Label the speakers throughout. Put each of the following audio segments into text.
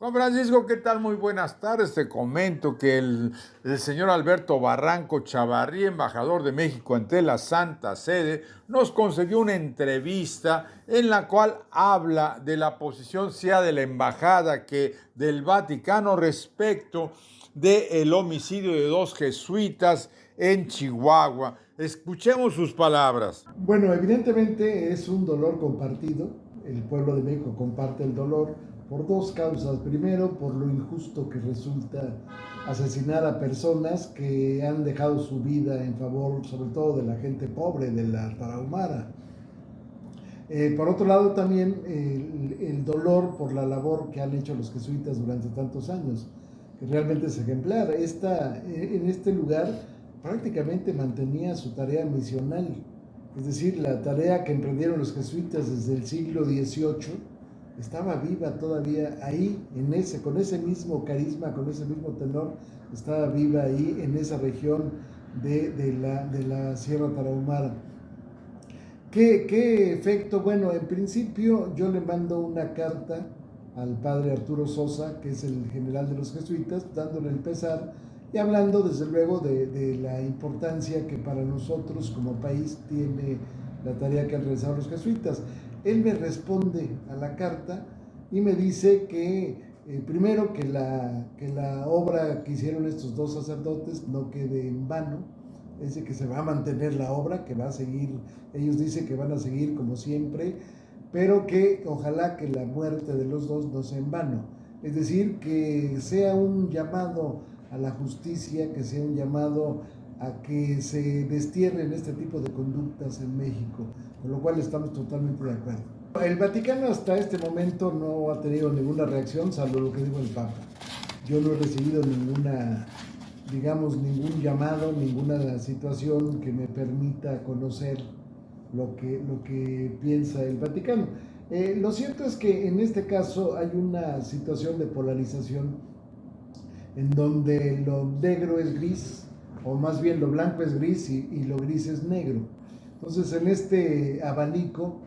Speaker 1: Juan Francisco, ¿qué tal? Muy buenas tardes. Te comento que el señor Alberto Barranco Chavarría, embajador de México ante la Santa Sede, nos concedió una entrevista en la cual habla de la posición, sea de la embajada que del Vaticano, respecto del homicidio de dos jesuitas en Chihuahua. Escuchemos sus palabras.
Speaker 2: Bueno, evidentemente es un dolor compartido. El pueblo de México comparte el dolor por dos causas. Primero, por lo injusto que resulta asesinar a personas que han dejado su vida en favor, sobre todo, de la gente pobre, de la tarahumara. Por otro lado, también el dolor por la labor que han hecho los jesuitas durante tantos años, que realmente es ejemplar. En este lugar prácticamente mantenía su tarea misional, es decir, la tarea que emprendieron los jesuitas desde el siglo XVIII estaba viva todavía ahí, con ese mismo carisma, con ese mismo tenor, estaba viva ahí en esa región de la Sierra Tarahumara. ¿Qué efecto? Bueno, en principio yo le mando una carta al padre Arturo Sosa, que es el general de los jesuitas, dándole el pesar y hablando desde luego de la importancia que para nosotros como país tiene la tarea que han realizado los jesuitas. Él me responde a la carta y me dice que primero que la obra que hicieron estos dos sacerdotes no quede en vano, es decir, que se va a mantener la obra, que va a seguir, ellos dicen que van a seguir como siempre, pero que ojalá que la muerte de los dos no sea en vano. Es decir, que sea un llamado a la justicia, que sea un llamado a que se destierren este tipo de conductas en México, con lo cual estamos totalmente de acuerdo. El Vaticano hasta este momento no ha tenido ninguna reacción, salvo lo que dijo el Papa. Yo no he recibido ningún llamado, ninguna situación que me permita conocer lo que piensa el Vaticano. Lo cierto es que en este caso hay una situación de polarización en donde lo negro es gris, o más bien lo blanco es gris y lo gris es negro. Entonces, en este abanico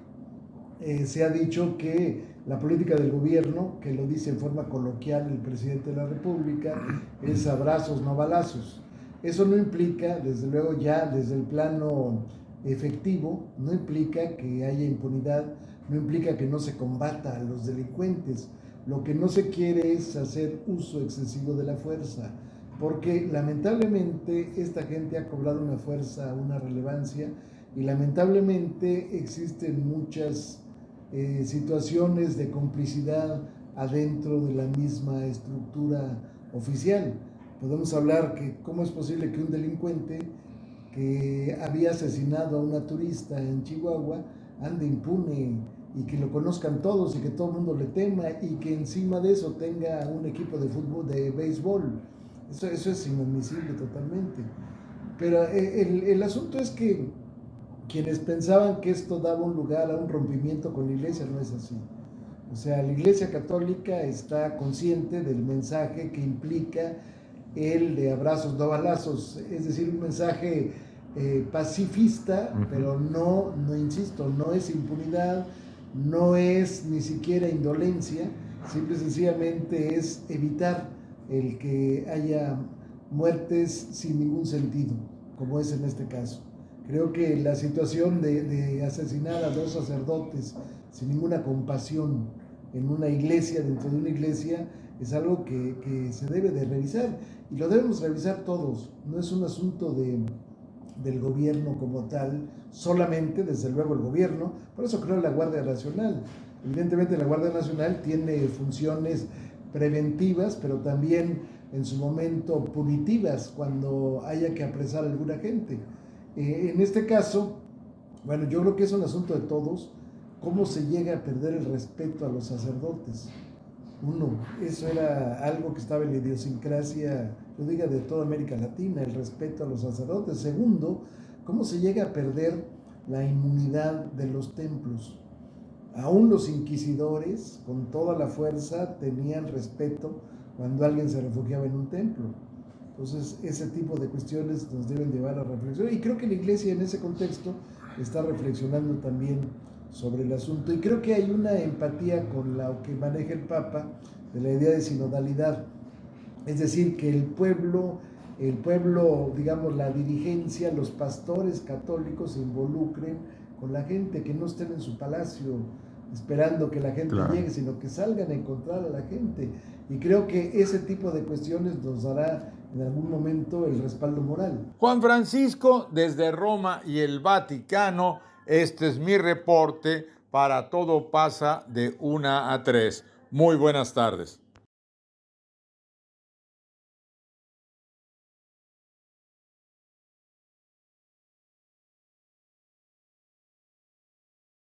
Speaker 2: se ha dicho que la política del gobierno, que lo dice en forma coloquial el presidente de la República, es abrazos, no balazos. Eso no implica, desde luego ya desde el plano efectivo, no implica que haya impunidad, no implica que no se combata a los delincuentes. Lo que no se quiere es hacer uso excesivo de la fuerza, porque lamentablemente esta gente ha cobrado una fuerza, una relevancia, y lamentablemente existen muchas situaciones de complicidad adentro de la misma estructura oficial. Podemos hablar que cómo es posible que un delincuente que había asesinado a una turista en Chihuahua ande impune y que lo conozcan todos y que todo el mundo le tema y que encima de eso tenga un equipo de fútbol, de béisbol. Eso es inadmisible totalmente. Pero el asunto es que quienes pensaban que esto daba un lugar a un rompimiento con la iglesia, no es así. O sea, la iglesia católica está consciente del mensaje que implica el de abrazos no balazos, es decir, un mensaje pacifista, pero no insisto, no es impunidad, no es ni siquiera indolencia, simple y sencillamente es evitar el que haya muertes sin ningún sentido, como es en este caso. Creo que la situación de asesinar a dos sacerdotes sin ninguna compasión en una iglesia, dentro de una iglesia, es algo que se debe de revisar y lo debemos revisar todos. No es un asunto del gobierno como tal, solamente, desde luego, el gobierno. Por eso creo la Guardia Nacional. Evidentemente la Guardia Nacional tiene funciones preventivas, pero también en su momento punitivas cuando haya que apresar a alguna gente. En este caso, bueno, yo creo que es un asunto de todos, cómo se llega a perder el respeto a los sacerdotes. Uno, eso era algo que estaba en la idiosincrasia, yo diga, de toda América Latina, el respeto a los sacerdotes. Segundo, cómo se llega a perder la inmunidad de los templos. Aún los inquisidores, con toda la fuerza, tenían respeto cuando alguien se refugiaba en un templo. Entonces, ese tipo de cuestiones nos deben llevar a reflexionar. Y creo que la iglesia en ese contexto está reflexionando también sobre el asunto. Y creo que hay una empatía con lo que maneja el Papa de la idea de sinodalidad. Es decir, que el pueblo, digamos, la dirigencia, los pastores católicos se involucren con la gente, que no estén en su palacio esperando que la gente llegue, sino que salgan a encontrar a la gente. Y creo que ese tipo de cuestiones nos dará en algún momento el respaldo moral.
Speaker 1: Juan Francisco, desde Roma y el Vaticano, este es mi reporte para Todo Pasa de 1 a 3. Muy buenas tardes.